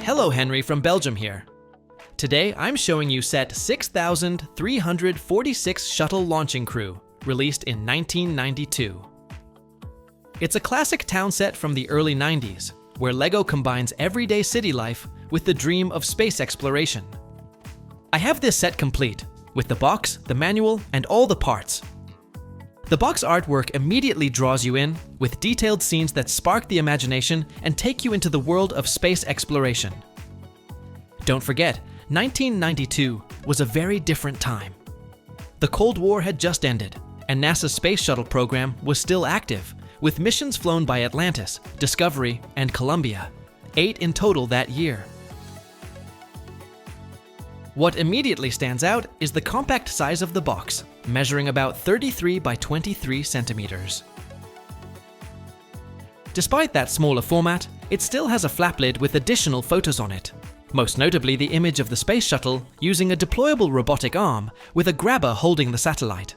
Hello, Henry from Belgium here. Today I'm showing you set 6346 Shuttle Launching Crew, released in 1992. It's a classic town set from the early 90s, where LEGO combines everyday city life with the dream of space exploration. I have this set complete, with the box, the manual, and all the parts. The box artwork immediately draws you in, with detailed scenes that spark the imagination and take you into the world of space exploration. Don't forget, 1992 was a very different time. The Cold War had just ended, and NASA's space shuttle program was still active, with missions flown by Atlantis, Discovery, and Columbia, 8 in total that year. What immediately stands out is the compact size of the box, measuring about 33 by 23 centimeters. Despite that smaller format, it still has a flap lid with additional photos on it, most notably the image of the space shuttle using a deployable robotic arm with a grabber holding the satellite.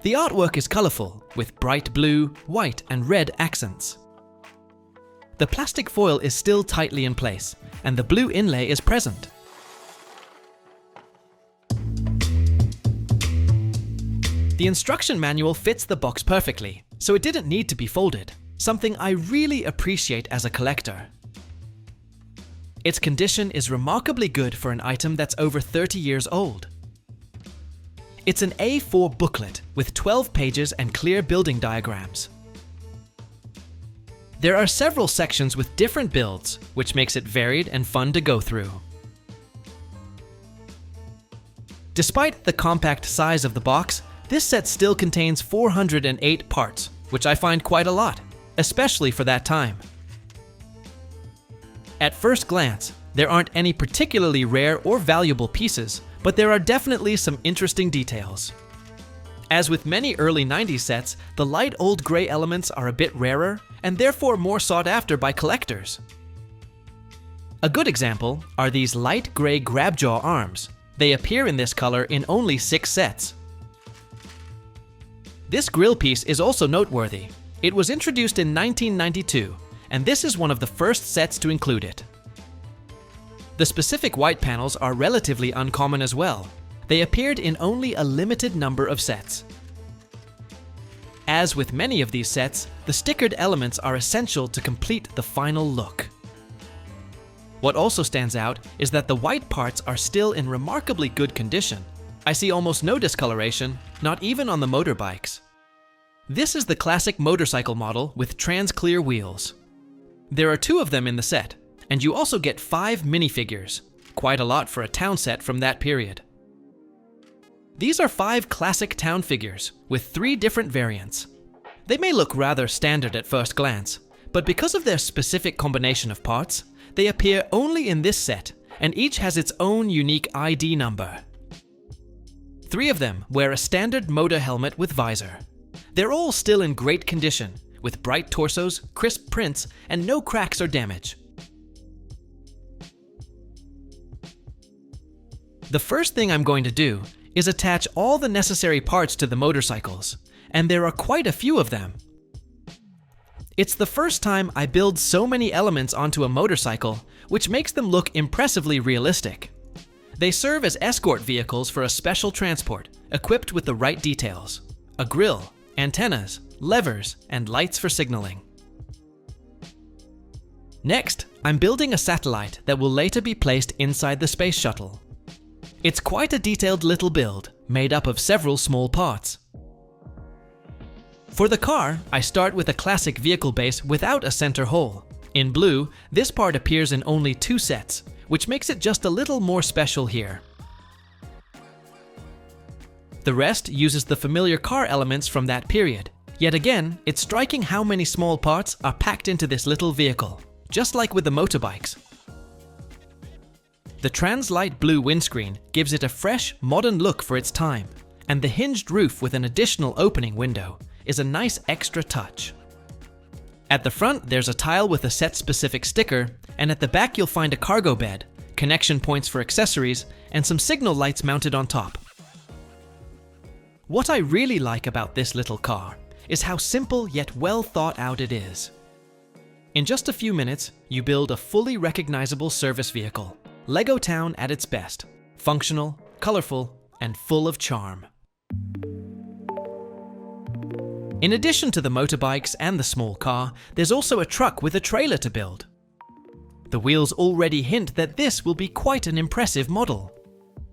The artwork is colorful, with bright blue, white, and red accents. The plastic foil is still tightly in place, and the blue inlay is present. The instruction manual fits the box perfectly, so it didn't need to be folded, something I really appreciate as a collector. Its condition is remarkably good for an item that's over 30 years old. It's an A4 booklet with 12 pages and clear building diagrams. There are several sections with different builds, which makes it varied and fun to go through. Despite the compact size of the box, this set still contains 408 parts, which I find quite a lot, especially for that time. At first glance, there aren't any particularly rare or valuable pieces, but there are definitely some interesting details. As with many early 90s sets, the light old gray elements are a bit rarer and therefore more sought after by collectors. A good example are these light gray grab-jaw arms. They appear in this color in only 6 sets. This grill piece is also noteworthy. It was introduced in 1992, and this is one of the first sets to include it. The specific white panels are relatively uncommon as well. They appeared in only a limited number of sets. As with many of these sets, the stickered elements are essential to complete the final look. What also stands out is that the white parts are still in remarkably good condition. I see almost no discoloration, not even on the motorbikes. This is the classic motorcycle model with trans-clear wheels. There are 2 of them in the set, and you also get 5 minifigures, quite a lot for a town set from that period. These are 5 classic town figures, with 3 different variants. They may look rather standard at first glance, but because of their specific combination of parts, they appear only in this set, and each has its own unique ID number. 3 of them wear a standard motor helmet with visor. They're all still in great condition, with bright torsos, crisp prints, and no cracks or damage. The first thing I'm going to do is attach all the necessary parts to the motorcycles, and there are quite a few of them. It's the first time I build so many elements onto a motorcycle, which makes them look impressively realistic. They serve as escort vehicles for a special transport, equipped with the right details: a grille, antennas, levers, and lights for signaling. Next, I'm building a satellite that will later be placed inside the space shuttle. It's quite a detailed little build, made up of several small parts. For the car, I start with a classic vehicle base without a center hole. In blue, this part appears in only 2 sets, which makes it just a little more special here. The rest uses the familiar car elements from that period. Yet again, it's striking how many small parts are packed into this little vehicle, just like with the motorbikes. The trans-light blue windscreen gives it a fresh, modern look for its time, and the hinged roof with an additional opening window is a nice extra touch. At the front, there's a tile with a set-specific sticker, and at the back you'll find a cargo bed, connection points for accessories, and some signal lights mounted on top. What I really like about this little car is how simple yet well thought out it is. In just a few minutes, you build a fully recognizable service vehicle. Lego Town at its best. Functional, colorful, and full of charm. In addition to the motorbikes and the small car, there's also a truck with a trailer to build. The wheels already hint that this will be quite an impressive model.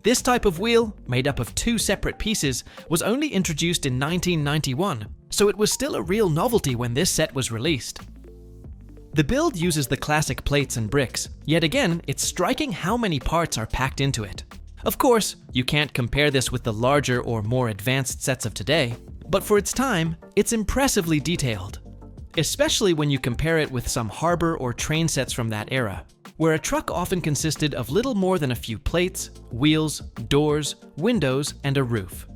This type of wheel, made up of two separate pieces, was only introduced in 1991, so it was still a real novelty when this set was released. The build uses the classic plates and bricks, yet again, it's striking how many parts are packed into it. Of course, you can't compare this with the larger or more advanced sets of today, but for its time, it's impressively detailed. Especially when you compare it with some harbor or train sets from that era, where a truck often consisted of little more than a few plates, wheels, doors, windows, and a roof.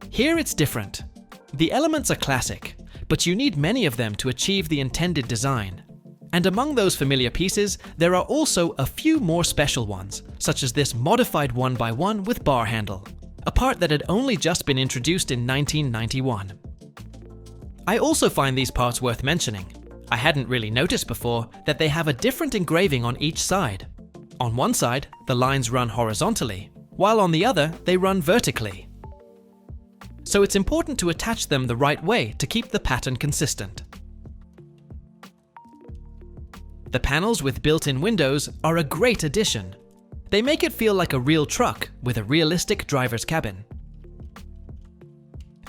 Here it's different. The elements are classic, but you need many of them to achieve the intended design. And among those familiar pieces, there are also a few more special ones, such as this modified 1x1 with bar handle, a part that had only just been introduced in 1991. I also find these parts worth mentioning. I hadn't really noticed before that they have a different engraving on each side. On one side, the lines run horizontally, while on the other, they run vertically. So it's important to attach them the right way to keep the pattern consistent. The panels with built-in windows are a great addition. They make it feel like a real truck with a realistic driver's cabin.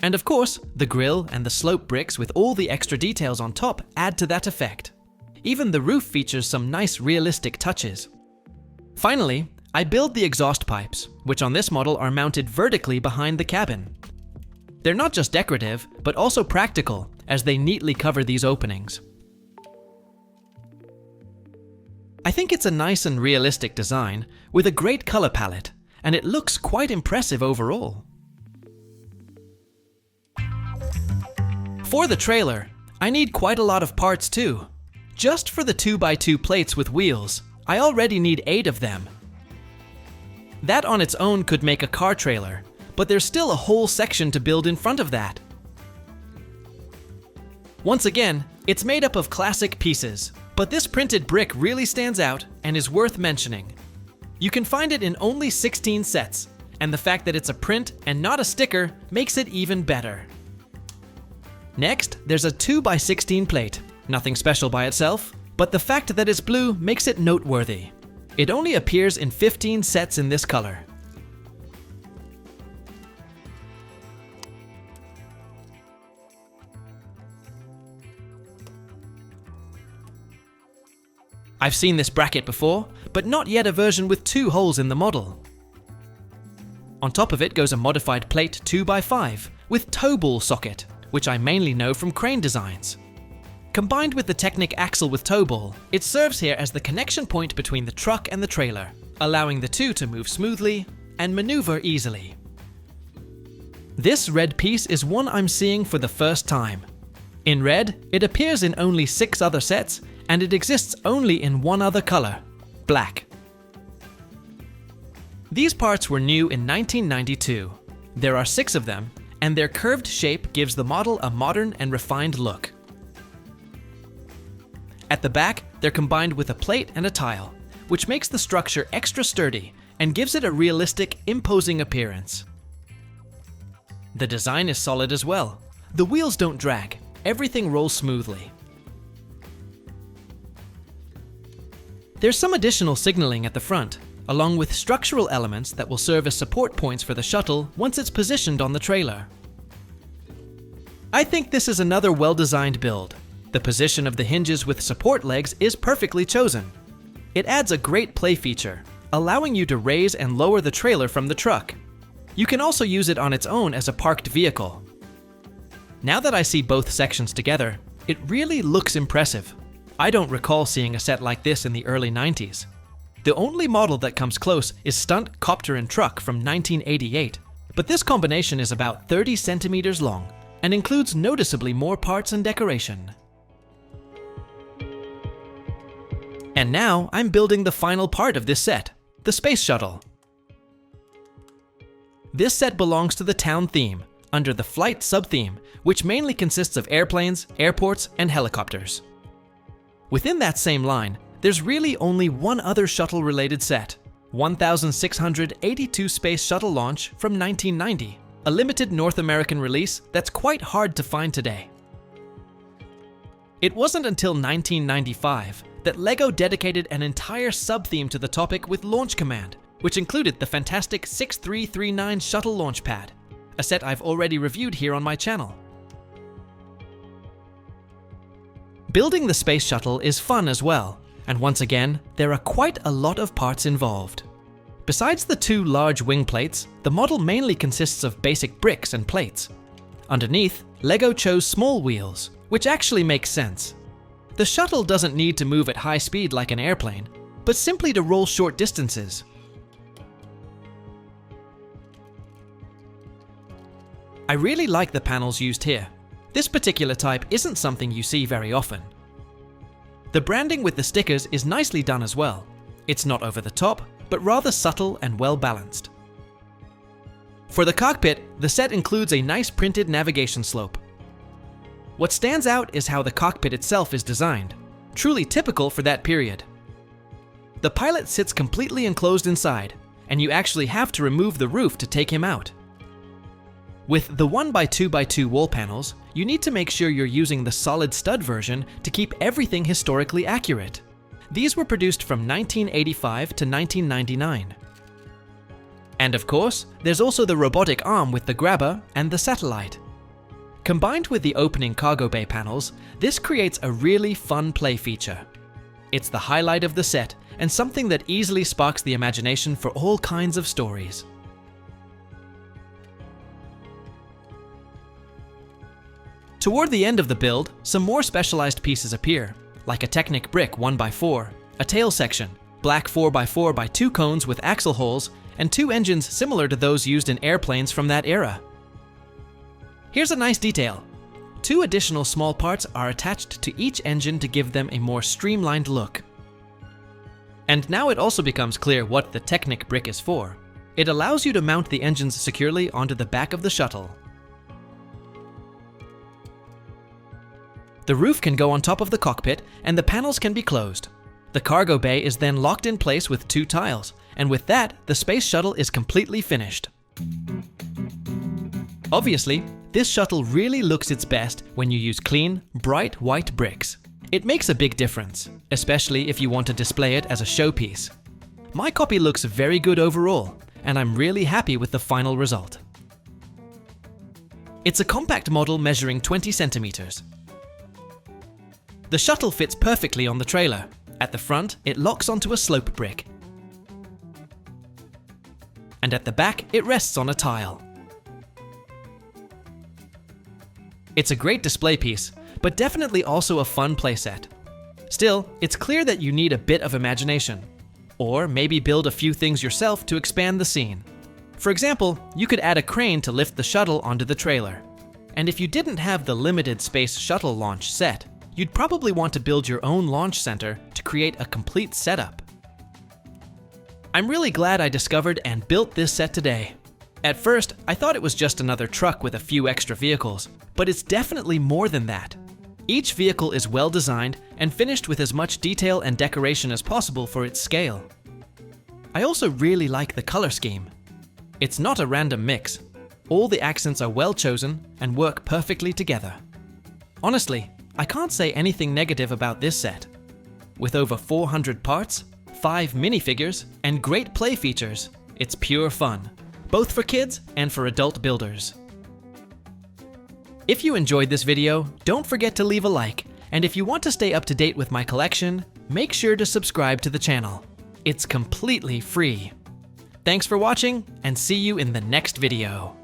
And of course, the grille and the slope bricks with all the extra details on top add to that effect. Even the roof features some nice realistic touches. Finally, I build the exhaust pipes, which on this model are mounted vertically behind the cabin. They're not just decorative, but also practical, as they neatly cover these openings. I think it's a nice and realistic design, with a great color palette, and it looks quite impressive overall. For the trailer, I need quite a lot of parts too. Just for the 2x2 plates with wheels, I already need 8 of them. That on its own could make a car trailer, but there's still a whole section to build in front of that. Once again, it's made up of classic pieces, but this printed brick really stands out and is worth mentioning. You can find it in only 16 sets, and the fact that it's a print and not a sticker makes it even better. Next, there's a 2x16 plate. Nothing special by itself, but the fact that it's blue makes it noteworthy. It only appears in 15 sets in this color. I've seen this bracket before, but not yet a version with 2 holes in the model. On top of it goes a modified plate 2x5 with toe ball socket, which I mainly know from crane designs. Combined with the Technic axle with toe ball, it serves here as the connection point between the truck and the trailer, allowing the two to move smoothly and maneuver easily. This red piece is one I'm seeing for the first time. In red, it appears in only 6 other sets, and it exists only in one other color, black. These parts were new in 1992. There are 6 of them, and their curved shape gives the model a modern and refined look. At the back, they're combined with a plate and a tile, which makes the structure extra sturdy and gives it a realistic, imposing appearance. The design is solid as well. The wheels don't drag, everything rolls smoothly. There's some additional signaling at the front, along with structural elements that will serve as support points for the shuttle once it's positioned on the trailer. I think this is another well-designed build. The position of the hinges with support legs is perfectly chosen. It adds a great play feature, allowing you to raise and lower the trailer from the truck. You can also use it on its own as a parked vehicle. Now that I see both sections together, it really looks impressive. I don't recall seeing a set like this in the early 90s. The only model that comes close is Stunt Copter and Truck from 1988, but this combination is about 30 centimeters long and includes noticeably more parts and decoration. And now I'm building the final part of this set, the Space Shuttle. This set belongs to the town theme, under the flight sub-theme, which mainly consists of airplanes, airports, and helicopters. Within that same line, there's really only one other shuttle-related set, 1682 Space Shuttle Launch from 1990, a limited North American release that's quite hard to find today. It wasn't until 1995 that LEGO dedicated an entire sub-theme to the topic with Launch Command, which included the fantastic 6339 Shuttle Launch Pad, a set I've already reviewed here on my channel. Building the space shuttle is fun as well, and once again, there are quite a lot of parts involved. Besides the two large wing plates, the model mainly consists of basic bricks and plates. Underneath, LEGO chose small wheels, which actually makes sense. The shuttle doesn't need to move at high speed like an airplane, but simply to roll short distances. I really like the panels used here. This particular type isn't something you see very often. The branding with the stickers is nicely done as well. It's not over the top, but rather subtle and well balanced. For the cockpit, the set includes a nice printed navigation slope. What stands out is how the cockpit itself is designed, truly typical for that period. The pilot sits completely enclosed inside, and you actually have to remove the roof to take him out. With the 1x2x2 wall panels, you need to make sure you're using the solid stud version to keep everything historically accurate. These were produced from 1985 to 1999. And of course, there's also the robotic arm with the grabber and the satellite. Combined with the opening cargo bay panels, this creates a really fun play feature. It's the highlight of the set and something that easily sparks the imagination for all kinds of stories. Toward the end of the build, some more specialized pieces appear, like a Technic brick 1x4, a tail section, black 4x4 by 2 cones with axle holes, and 2 engines similar to those used in airplanes from that era. Here's a nice detail. 2 additional small parts are attached to each engine to give them a more streamlined look. And now it also becomes clear what the Technic brick is for. It allows you to mount the engines securely onto the back of the shuttle. The roof can go on top of the cockpit, and the panels can be closed. The cargo bay is then locked in place with 2 tiles, and with that, the space shuttle is completely finished. Obviously, this shuttle really looks its best when you use clean, bright white bricks. It makes a big difference, especially if you want to display it as a showpiece. My copy looks very good overall, and I'm really happy with the final result. It's a compact model measuring 20 centimeters. The shuttle fits perfectly on the trailer. At the front, it locks onto a slope brick. And at the back, it rests on a tile. It's a great display piece, but definitely also a fun playset. Still, it's clear that you need a bit of imagination. Or maybe build a few things yourself to expand the scene. For example, you could add a crane to lift the shuttle onto the trailer. And if you didn't have the limited space shuttle launch set, you'd probably want to build your own launch center to create a complete setup. I'm really glad I discovered and built this set today. At first, I thought it was just another truck with a few extra vehicles, but it's definitely more than that. Each vehicle is well designed and finished with as much detail and decoration as possible for its scale. I also really like the color scheme. It's not a random mix. All the accents are well chosen and work perfectly together. Honestly, I can't say anything negative about this set. With over 400 parts, 5 minifigures, and great play features, it's pure fun, both for kids and for adult builders. If you enjoyed this video, don't forget to leave a like, and if you want to stay up to date with my collection, make sure to subscribe to the channel. It's completely free. Thanks for watching, and see you in the next video.